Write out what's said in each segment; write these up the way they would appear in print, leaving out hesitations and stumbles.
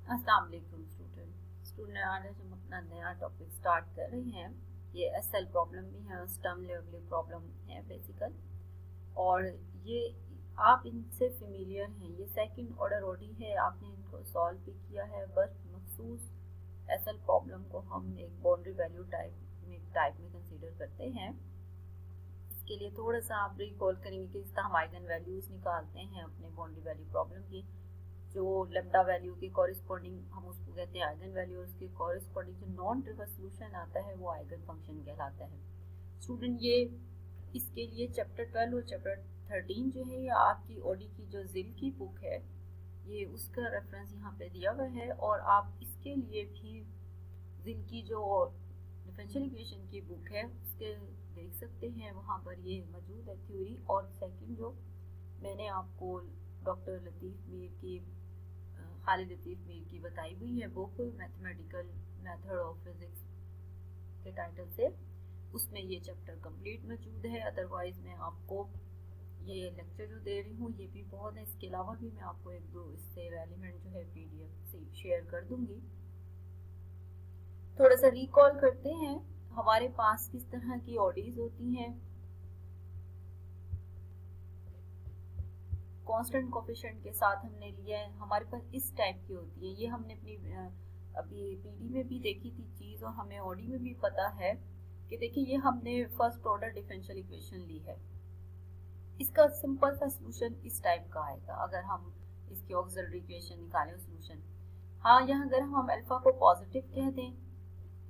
अस्सलाम वालेकुम स्टूडेंट आज हम अपना नया टॉपिक स्टार्ट कर रहे हैं। ये एसएल प्रॉब्लम भी है और स्टर्म लेवलिंग प्रॉब्लम है बेसिकल, और ये आप इनसे फेमिलियर हैं। ये सेकंड ऑर्डर ओडी है, आपने इनको सॉल्व भी किया है। बस मखसूस एसएल प्रॉब्लम को हम एक बाउंड्री वैल्यू टाइप में कंसीडर करते हैं। इसके लिए थोड़ा सा आप रिकॉल करेंगे कि इसका हम आइगन वैल्यूज निकालते हैं अपने बाउंड्री वैल्यू प्रॉब्लम की। जो लेम्डा वैल्यू के कॉरिस्पॉन्डिंग हम उसको कहते हैं आइगन वैल्यू, और उसके कॉरिस्पॉन्डिंग जो नॉन ट्रिवियल सॉल्यूशन आता है वो आइगन फंक्शन कहलाता है। स्टूडेंट ये इसके लिए चैप्टर 12 और चैप्टर 13 जो है, ये आपकी ओडी की जो जिल की बुक है, ये उसका रेफरेंस यहाँ पे दिया हुआ है। और आप इसके लिए भी जिल की जो डिफरेंशियल इक्वेशन की बुक है उसके देख सकते हैं, वहाँ पर ये मौजूद है थ्योरी। और सेकंड जो मैंने आपको डॉक्टर लतीफ़ मीर की खालिद लतीफ़ मीर की बताई हुई है book mathematical method of physics के टाइटल से, उसमें ये चैप्टर कंप्लीट मौजूद है। अदरवाइज मैं आपको ये लेक्चर जो दे रही हूँ ये भी बहुत है, इसके अलावा भी मैं आपको एक दो इससे एलिमेंट जो है पीडीएफ से शेयर कर दूंगी। थोड़ा सा रिकॉल करते हैं हमारे पास किस तरह की ऑडीज होती हैं। कांस्टेंट कोफिशिएंट के साथ हमने लिया है, हमारे पास इस टाइप की होती है। ये हमने अपनी अभी पीडी में भी देखी थी चीज, और हमें ओडी में भी पता है कि देखिए ये हमने फर्स्ट ऑर्डर डिफरेंशियल इक्वेशन ली है। इसका सिंपल सा सॉल्यूशन इस टाइप का आएगा अगर हम इसकी ऑक्सिलरी इक्वेशन निकालें सॉल्यूशन। हाँ, यहाँ अगर हम अल्फा को पॉजिटिव कह दें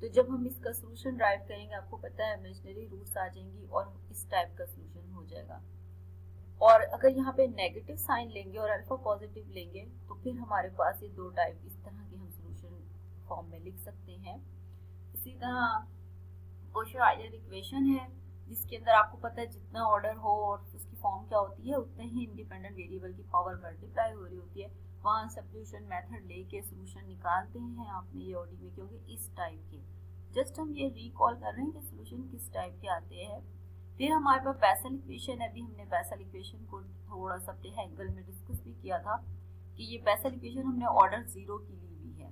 तो जब हम इसका सॉल्यूशन ड्राइव करेंगे आपको पता है इमेजिनरी रूट्स आ जाएंगी और इस टाइप का सॉल्यूशन हो जाएगा। और अगर यहाँ पे नेगेटिव साइन लेंगे और अल्फा पॉजिटिव लेंगे तो फिर हमारे पास ये दो टाइप इस तरह की हम सॉल्यूशन फॉर्म में लिख सकते हैं। इसी तरह कोशो-ऑइलर इक्वेशन है जिसके अंदर आपको पता है जितना ऑर्डर हो और उसकी फॉर्म क्या होती है उतने ही इंडिपेंडेंट वेरिएबल की पावर मल्टीप्लाई हो रही होती है। वहाँ सब्स्टिट्यूशन मेथड लेके सॉल्यूशन निकालते हैं आपने ये ओडी में, क्योंकि इस टाइप के जस्ट हम ये रिकॉल कर रहे हैं कि सॉल्यूशन किस टाइप के आते हैं। फिर हमारे पास बेसल इक्वेशन है। अभी हमने बेसल इक्वेशन को थोड़ा सा अपने एंगल में डिस्कस भी किया था कि ये बेसल इक्वेशन हमने ऑर्डर 0 की ली हुई है।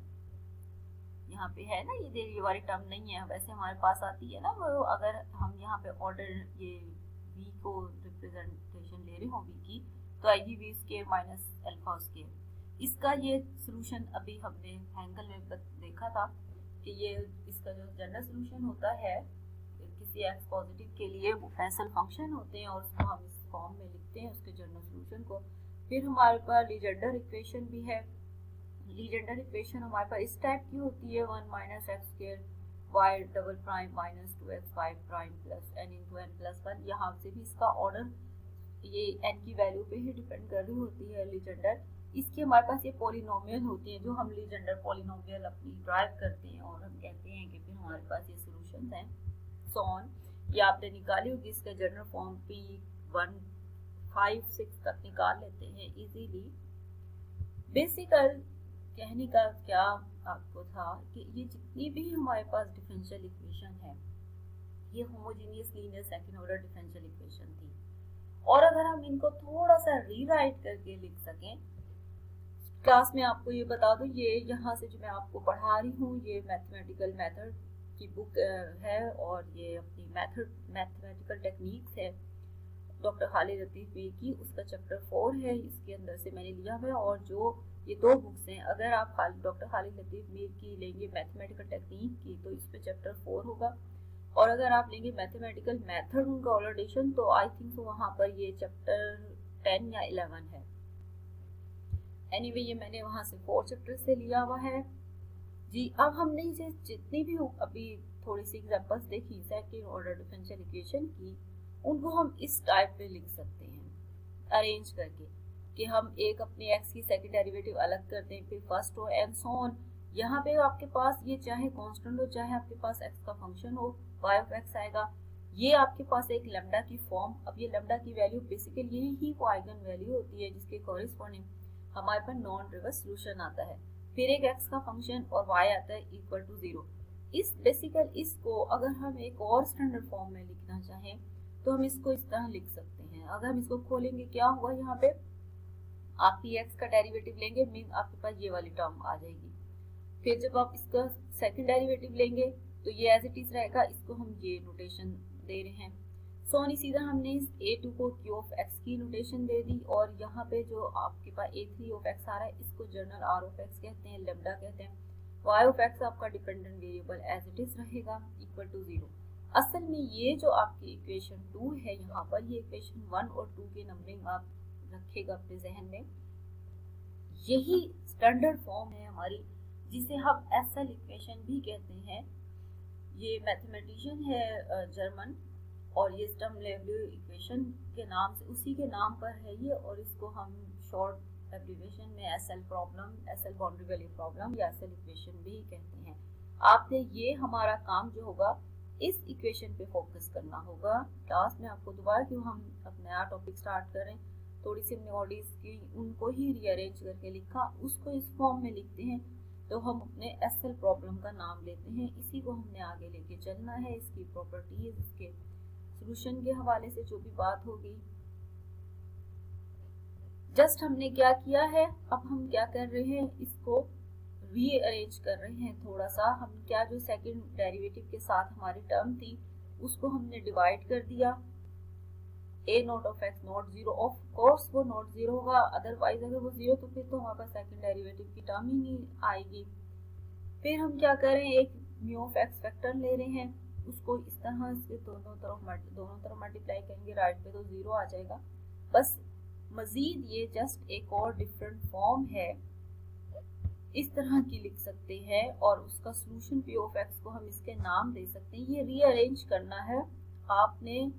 यहाँ पे है ना, ये वाली टर्म नहीं है, वैसे हमारे पास आती है ना वो, अगर हम यहाँ पे ऑर्डर ये v को रिप्रेजेंटेशन ले रहे हो v की, तो आएगी v square minus alpha square. इसका ये सॉल्यूशन अभी हमने एंगल में देखा था कि ये इसका जो जनरल सॉल्यूशन होता है किसी एक्स पॉजिटिव के लिए वो बेसल फंक्शन होते हैं और उसको हम इस फॉर्म में लिखते हैं उसके जनरल सॉल्यूशन को। फिर हमारे पास लीजेंडर इक्वेशन भी है। लीजेंडर इक्वेशन हमारे पास इस टाइप की होती है 1 minus x square y double prime minus 2x5 prime plus n into n plus 1। यहाँ से भी इसका ऑर्डर ये n की वैल्यू पे ही डिपेंड कर रही होती है लीजेंडर। इसकी हमारे पास ये पॉलिनोमियल होती है जो हम लीजेंडर पॉलिनोमियल अपनी ड्राइव करते हैं और हम कहते हैं कि फिर हमारे पास ये सॉल्यूशंस हैं। सॉन ये आपने निकाली होगी, इसका जनरल फॉर्म p1 5 6 तक निकाल लेते हैं इजीली। बेसिकल कहने का क्या आपको था कि ये जितनी भी हमारे पास डिफरेंशियल इक्वेशन है ये homogeneous linear second order differential equation थी, और अगर हम इनको थोड़ा सा रीराइट करके लिख सकें, क्लास में आपको ये बता दूं ये यहाँ से जो मैं आपको पढ़ा रही हूँ ये मैथमेटिकल मेथड की बुक है और ये अपनी मैथमेटिकल टेक्निक्स है डॉक्टर खालिद लतीफ़ मीर की, उसका चैप्टर 4 है, इसके अंदर से मैंने लिया हुआ है। और जो ये दो बुक्स हैं, अगर आप डॉक्टर खालिद लतीफ़ मीर की लेंगे मैथमेटिकल टेक्निक की तो इस पे चैप्टर 4 होगा, और अगर आप लेंगे मैथमेटिकल मेथड उनका ऑर्डरेशन तो आई थिंक वहाँ पर ये चैप्टर 10 या 11 है। एनीवे ये मैंने वहाँ से 4 चैप्टर से लिया हुआ है जी। अब हमने इसे जितनी भी अभी थोड़ी सी एग्जांपल्स देखी सेकंड ऑर्डर डिफरेंशियल इक्वेशन की, उनको हम इस टाइप पे लिख सकते हैं अरेंज करके कि हम एक अपने x की सेकंड डेरिवेटिव अलग कर दें, फिर फर्स्ट हो एंड सो ऑन। यहाँ पे आपके पास ये चाहे कांस्टेंट हो चाहे आपके पास x का फंक्शन हो y ऑफ x आएगा। ये आपके पास एक लैम्डा की फॉर्म, अब ये लैम्डा की वैल्यू बेसिकली यही ही वो आइगन वैल्यू होती है जिसके कॉरेस्पॉन्डिंग हमारे पास नॉन ट्रिवियल सॉल्यूशन आता है। फिर एक x का फंक्शन और y आता है इक्वल टू 0। इस बेसिकल इसको अगर हम एक और स्टैंडर्ड फॉर्म में लिखना चाहें तो हम इसको इस तरह लिख सकते हैं। अगर हम इसको खोलेंगे क्या हुआ, यहाँ पे आप px का डेरिवेटिव लेंगे मीन आपके पास ये वाली टर्म आ जाएगी, फिर जब आप इसका सेकंड डेरिवेटिव लेंगे तो ये एज इट इज रहेगा, इसको हम ये नोटेशन दे रहे हैं। सो सीधा हमने इस a2 को q ऑफ x की नोटेशन दे दी, और यहाँ पे जो आपके पास a3 ऑफ x आ रहा है इसको जनरल r ऑफ x कहते हैं, लेमडा कहते हैं। y ऑफ x आपका dependent variable as it is रहेगा इक्वल टू 0। असल में ये जो आपकी इक्वेशन 2 है यहाँ पर, ये इक्वेशन 1 और 2 की नंबरिंग आप रखेगा अपने जहन में, यही स्टैंडर्ड फॉर्म है हमारी, जिसे हम एसल इक्वेशन भी कहते हैं। ये मैथमेटिशियन है जर्मन, और ये स्टर्म-लिउविल इक्वेशन के नाम से, उसी के नाम पर है ये, और इसको हम शॉर्ट एब्रिविएशन में SL problem, SL boundary value problem या एसएल इक्वेशन भी कहते हैं। आपने ये हमारा काम जो होगा इस इक्वेशन पे फोकस करना होगा। क्लास में आपको दोबारा क्यों हम अपना नया टॉपिक स्टार्ट करें, थोड़ी सी हमने ऑडीज की उनको ही रीअरेंज करके लिखा, उसको इस फॉर्म में लिखते हैं तो हम अपने एसएल प्रॉब्लम का नाम लेते हैं, इसी को हमने आगे लेके चलना है। इसकी प्रॉपर्टीज, इसके सॉल्यूशन के हवाले से जो भी बात होगी, जस्ट हमने क्या किया है, अब हम क्या कर रहे हैं, इसको रीअरेंज कर रहे हैं थोड़ा सा। हम क्या, जो सेकंड डेरिवेटिव के साथ हमारी टर्म थी उसको हमने डिवाइड कर दिया। a not of x not 0, of course वो नॉट 0 होगा, अदरवाइज अगर वो 0 तो फिर तो हमारे पास सेकंड डेरिवेटिव की टर्म ही नहीं आएगी। फिर हम क्या कर रहे हैं, एक म्यू ऑफ x फैक्टर ले रहे हैं, उसको इस तरह से दोनों तरफ मल्टीप्लाई करेंगे, राइट पे तो 0 आ जाएगा। बस मजीद ये जस्ट एक और डिफरेंट फॉर्म है, इस तरह की लिख सकते हैं, और उसका सॉल्यूशन p ऑफ x को हम इसके नाम दे सकते हैं। ये रीअरेंज करना है, आपने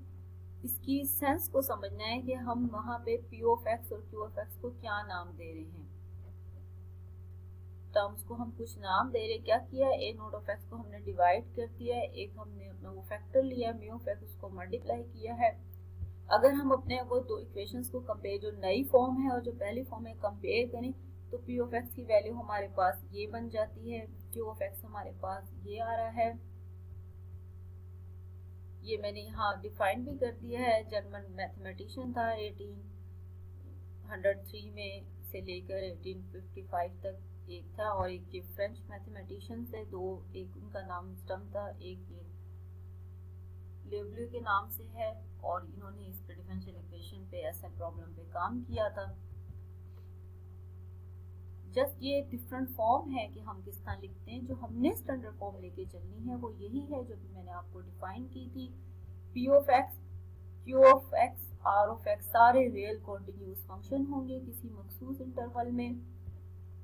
इसकी सेंस को समझना है कि हम वहां पे p ऑफ x और q ऑफ x को क्या नाम दे रहे हैं। टर्म्स को हम कुछ नाम दे रहे, क्या किया, a नॉट ऑफ x को हमने डिवाइड कर दिया है, एक हमने अपना वो फैक्टर लिया म्यू ऑफ x, उसको मल्टीप्लाई किया है। अगर हम अपने वो दो इक्वेशंस को कंपेयर, जो नई फॉर्म है और जो पहली फॉर्म है, कंपेयर करें तो p ऑफ x की वैल्यू हमारे पास ये बन जाती है, q ऑफ x हमारे पास ये आ रहा है। ये मैंने यहाँ डिफाइन भी कर दिया है। जर्मन मैथमेटिशियन था, 1803 में से लेकर 1855 तक एक था, और एक ये फ्रेंच मैथमेटिशियन थे दो, एक उनका नाम स्टर्म था, एक ये लिउविल के नाम से है, और इन्होंने इस पे डिफरेंशियल इक्वेशन पे, ऐसा प्रॉब्लम पे काम किया था। जस्ट ये डिफरेंट फॉर्म है कि हम किस तरह लिखते हैं। जो हमने स्टैंडर्ड फॉर्म लेके चलनी है वो यही है जो भी मैंने आपको डिफाइन की थी। p of x, q of x, r of x सारे रियल कॉन्टिन्यूस फंक्शन होंगे किसी मखसूस इंटरवल में,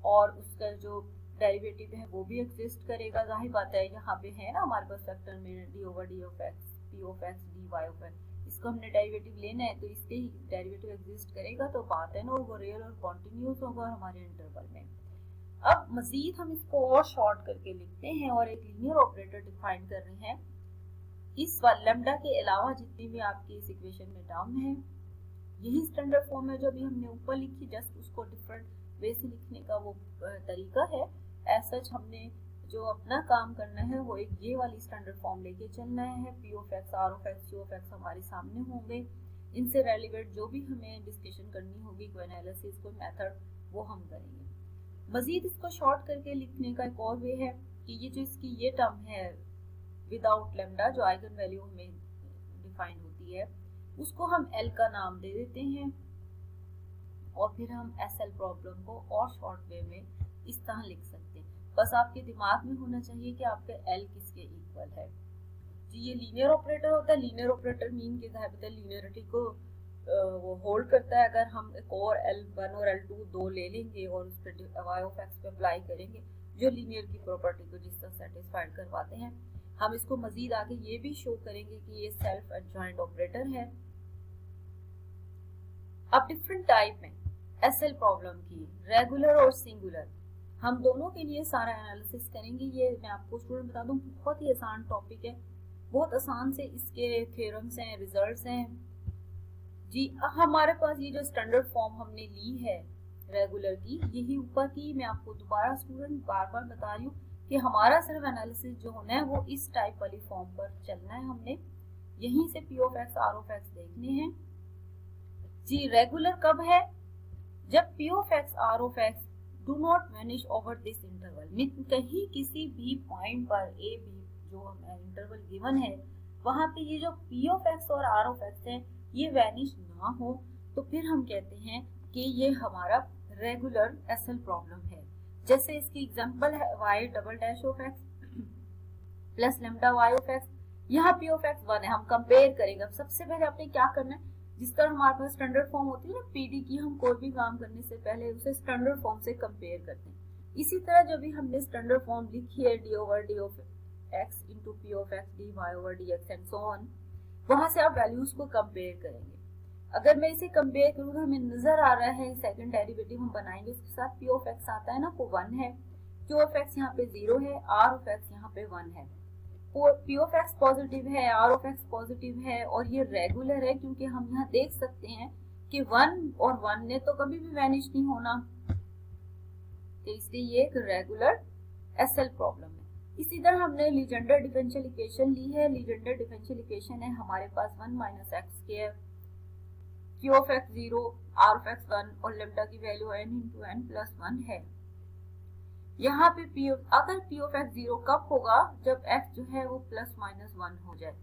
और उसका जो डेरिवेटिव है वो भी एग्जिस्ट करेगा। जाहिर बात है, यहाँ पे है ना हमारे पास फैक्टर में d over d of x, p of x, dy of x, इसको हमने डेरिवेटिव लेना है तो इसके ही डेरिवेटिव एग्जिस्ट करेगा, तो बात है ना, और वो रियल और कॉन्टिन्यूस होगा हमारे इंटरवल में। अब मजीद हम इसको और शॉर्ट करके लिखते हैं और एक लीनियर ऑपरेटर डिफाइन कर रहे हैं। इस लैम्डा के अलावा जितनी भी आपकी इस इक्वेशन में टर्म है, यही स्टैंडर्ड फॉर्म है जो अभी हमने ऊपर लिखी, जस्ट उसको डिफरेंट वे से लिखने का वो तरीका है। एज सच हमने जो अपना काम करना है वो एक ये वाली स्टैंडर्ड फॉर्म लेके चलना है। p of x, r of x, q of x हमारे सामने होंगे, इनसे रेलिवेंट जो भी हमें डिस्कशन करनी होगी, कोई एनालिसिस, कोई मेथड, वो हम करेंगे। मजीद इसको शॉर्ट करके लिखने का एक और वे है कि ये जो इसकी ये टर्म है विदाउट लैम्डा, जो आइगन वैल्यू हमें डिफाइन होती है, उसको हम L का नाम दे देते हैं, और फिर हम SL प्रॉब्लम को और शॉर्ट वे में इस तरह लिख सकते हैं। बस आपके दिमाग में होना चाहिए कि आपके L किसके इक्वल है। जी, ये लीनियर ऑपरेटर होता है। लीनियर ऑपरेटर मीन के जाहिर लीनियरिटी को वो होल्ड करता है। अगर हम एक और L1 और L2 दो ले लेंगे और उस पर y ऑफ x पे अप्लाई करेंगे, जो लीनियर की प्रॉपर्टी को जिस तरह सेटिस्फाइड करवाते हैं, हम इसको मजीद आगे ये भी शो करेंगे कि ये सेल्फ एडजॉइंट ऑपरेटर है। अब डिफरेंट टाइप में SL प्रॉब्लम की, रेगुलर और सिंगुलर, हम दोनों के लिए सारा एनालिसिस करेंगे। ये मैं आपको स्टूडेंट बता दूं, बहुत ही आसान टॉपिक है, बहुत आसान से इसके थ्योरम्स हैं, रिजल्ट्स हैं। जी, हमारे पास ये जो स्टैंडर्ड फॉर्म हमने ली है रेगुलर की, यही ऊपर की, मैं आपको दोबारा स्टूडेंट बार बार बता रही हूँ कि हमारा सिर्फ एनालिसिस जो होना है वो इस टाइप वाली फॉर्म पर चलना है। हमने यहीं से p of x, r of x देखने हैं। जी, रेगुलर कब है? जब p of x, r of x do not vanish over this interval, कहीं किसी भी पॉइंट पर ए बी जो इंटरवल गिवन है वहां पे ये जो पी ऑफ एक्स और आर ऑफ एक्स है ये वैनिश ना हो, तो फिर हम कहते हैं कि ये हमारा रेगुलर एसएल प्रॉब्लम है। जैसे इसकी एग्जांपल है y double dash of x plus lambda y of x, यहाँ p ऑफ एक्स 1 है, हम कंपेयर करेंगे। अब सबसे पहले आपने क्या करना है, जिस तरह हमारे पास स्टैंडर्ड फॉर्म होती है ना पीडी की, हम कोई भी काम करने से पहले उसे स्टैंडर्ड फॉर्म से कंपेयर करते हैं। इसी तरह जब भी हमने स्टैंडर्ड फॉर्म लिखी है d over d of x into p of x d y over d x and so on, वहां से आप वैल्यूज को कंपेयर करेंगे। अगर मैं इसे कंपेयर करूंगा, हमें नजर आ रहा है सेकंड डेरिवेटिव हम बनाएंगे उसके साथ पी ऑफ एक्स आता है ना, वो 1 है, क्यू ऑफ एक्स यहाँ पे 0 है, आर ऑफ एक्स यहाँ पे 1 है। पी ऑफ एक्स पॉजिटिव है, आर ऑफ एक्स पॉजिटिव है और ये रेगुलर है, क्योंकि हम यहाँ देख सकते हैं कि 1 और 1 ने तो कभी भी वैनिश नहीं होना, तो इसलिए ये एक रेगुलर एसएल प्रॉब्लम है। इसी तरह हमने लीजेंडर डिफरेंशियल इक्वेशन ली है। लीजेंडर डिफरेंशियल इक्वेशन है हमारे पास 1 minus x square, q of x 0, r of x 1 और लेमडा की value n into n plus 1 है। यहाँ पे अगर पी ऑफ एक्स 0 कब होगा, जब x जो है वो प्लस माइनस 1 हो जाए,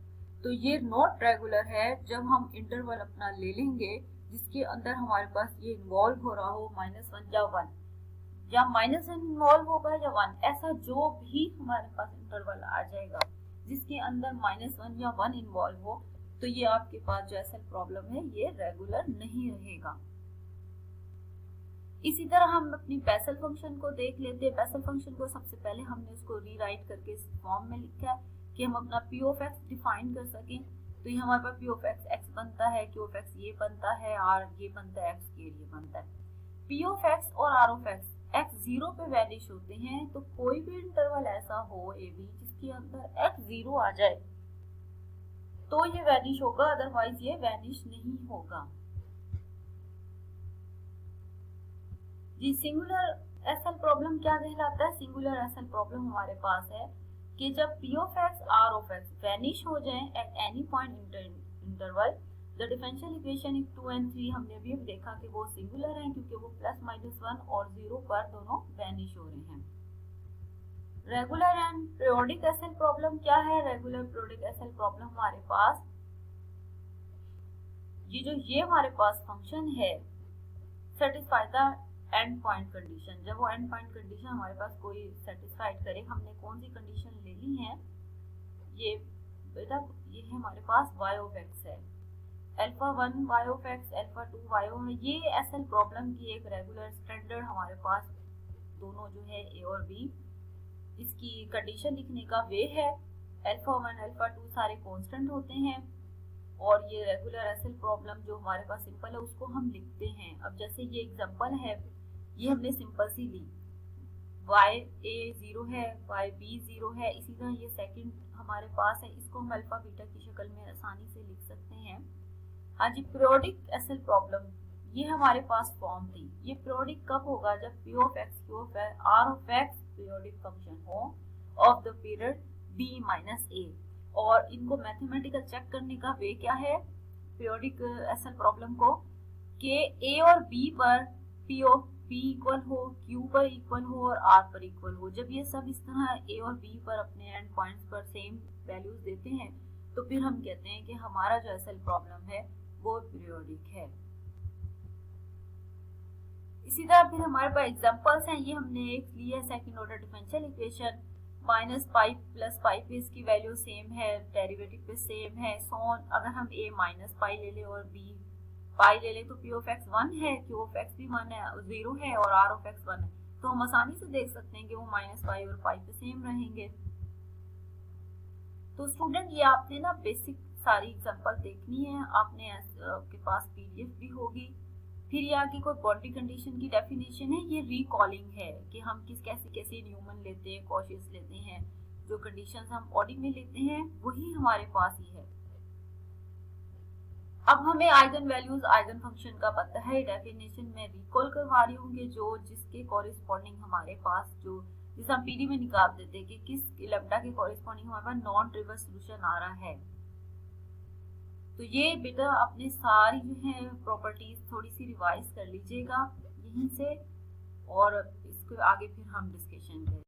तो ये नॉट रेगुलर है जब हम इंटरवल अपना ले लेंगे जिसके अंदर हमारे पास ये इन्वॉल्व हो रहा हो -1 या 1, या -1 इन्वॉल्व होगा या 1, ऐसा जो भी हमारे पास इंटरवल आ जाएगा जिसके अंदर -1 या 1 इन्वॉल्व हो, तो ये आपके पास जो एसएल प्रॉब्लम है ये रेगुलर नहीं रहेगा। इसी तरह हम अपनी बेसल फंक्शन को देख लेते हैं। बेसल फंक्शन को सबसे पहले हमने उसको रीराइट करके इस फॉर्म में लिखा है कि हम अपना पी ऑफ एक्स डिफाइन कर सकें। तो ये हमारे पास पी ऑफ एक्स एक्स बनता है, क्यू ऑफ एक्स ये बनता है, आर ये बनता है, एक्स के लिए बनता है। पी ऑफ एक्स और आर ऑफ एक्स एक्स 0 पे वैनिश होते हैं, तो कोई भी इंटरवल ऐसा हो ए बी जिसके अंदर एक्स 0 आ जाए तो ये वैनिश होगा, अदरवाइज ये वैनिश नहीं होगा। जी, सिंगुलर एसएल प्रॉब्लम क्या कहलाता है? सिंगुलर एसएल प्रॉब्लम हमारे पास है कि जब p of x r of x vanish हो जाए at any point interval, the differential equation 2 and 3 हमने भी देखा कि वो सिंगुलर हैं क्योंकि वो +-1 और 0 पर दोनों वैनिश हो रहे हैं। Regular and periodic SL problem क्या है? रेगुलर पीरियोडिक एसएल प्रॉब्लम हमारे पास ये हमारे पास फंक्शन है satisfy the end point condition. जब वो एंड पॉइंट कंडीशन हमारे पास कोई सेटिस्फाइड करे, हमने कौन सी कंडीशन ले ली है, ये बेटा ये है हमारे पास y ऑफ x है, alpha 1 y of x, alpha 2 y of, ये एसएल प्रॉब्लम की एक रेगुलर स्टैंडर्ड हमारे पास दोनों जो है a और b, इसकी कंडीशन लिखने का वे है। अल्फा 1 अल्फा 2 सारे कांस्टेंट होते हैं और ये रेगुलर एसएल प्रॉब्लम जो हमारे पास सिंपल है उसको हम लिखते हैं। अब जैसे ये एग्जांपल है, ये हमने सिंपल सी ली, y a 0 है, y b 0 है, इसी तरह ये सेकंड हमारे पास है, इसको हम अल्फा बीटा की शक्ल में आसानी से लिख सकते हैं। हाँ जी, पीरियोडिक एसएल प्रॉब्लम ये हमारे पास फॉर्म थी। ये पीरियोडिक कब होगा? जब p of x, q of r of x periodic function हो of the period b minus a। और इनको मैथमेटिकल चेक करने का वे क्या है पीरियोडिक एसएल प्रॉब्लम को, कि a और b पर p ऑफ p इक्वल हो, q पर इक्वल हो और r पर इक्वल हो। जब ये सब इस तरह a और b पर अपने एंड पॉइंट्स पर सेम वैल्यूज देते हैं तो फिर हम कहते हैं कि हमारा जो एसएल प्रॉब्लम है वो पीरियोडिक है। इसी तरह फिर हमारे पास एग्जांपल्स हैं। ये हमने एक लिया second order differential equation, -pi plus pi पे इसकी वैल्यू सेम है, डेरिवेटिव पे सेम है, सो ऑन। अगर हम a माइनस पाई ले ले और b पाई ले ले तो p ऑफ x 1 है, q ऑफ x भी 1 है, 0 है और r ऑफ x 1 है, तो हम आसानी से देख सकते हैं कि वो -पाई और पाई पे सेम रहेंगे। तो स्टूडेंट ये आपने ना बेसिक सारी एग्जांपल देखनी है, आपने आपके पास पीडीएफ भी होगी। फिर ये आगे कोई बाउंड्री कंडीशन की डेफिनेशन है, ये रिकॉलिंग है कि हम कैसे न्यूमन लेते हैं, कॉशियस लेते हैं, जो कंडीशंस हम ऑडी में लेते हैं वही हमारे पास ही है। अब हमें आइगन वैल्यूज आइगन फंक्शन का पता है, डेफिनेशन में रिकॉल करवा रही हूँ जो जिसके कॉरेस्पॉन्डिंग हमारे पास जो जिसे हम पीडी में निकाल देते हैं कि किस लैम्डा के कॉरेस्पॉन्डिंग हमारे पास नॉन ट्रिवियल सॉल्यूशन आ रहा है। तो ये बेटा अपने सारी जो है प्रॉपर्टीज थोड़ी सी रिवाइज कर लीजिएगा यहीं से, और इसके आगे फिर हम डिस्कशन करें।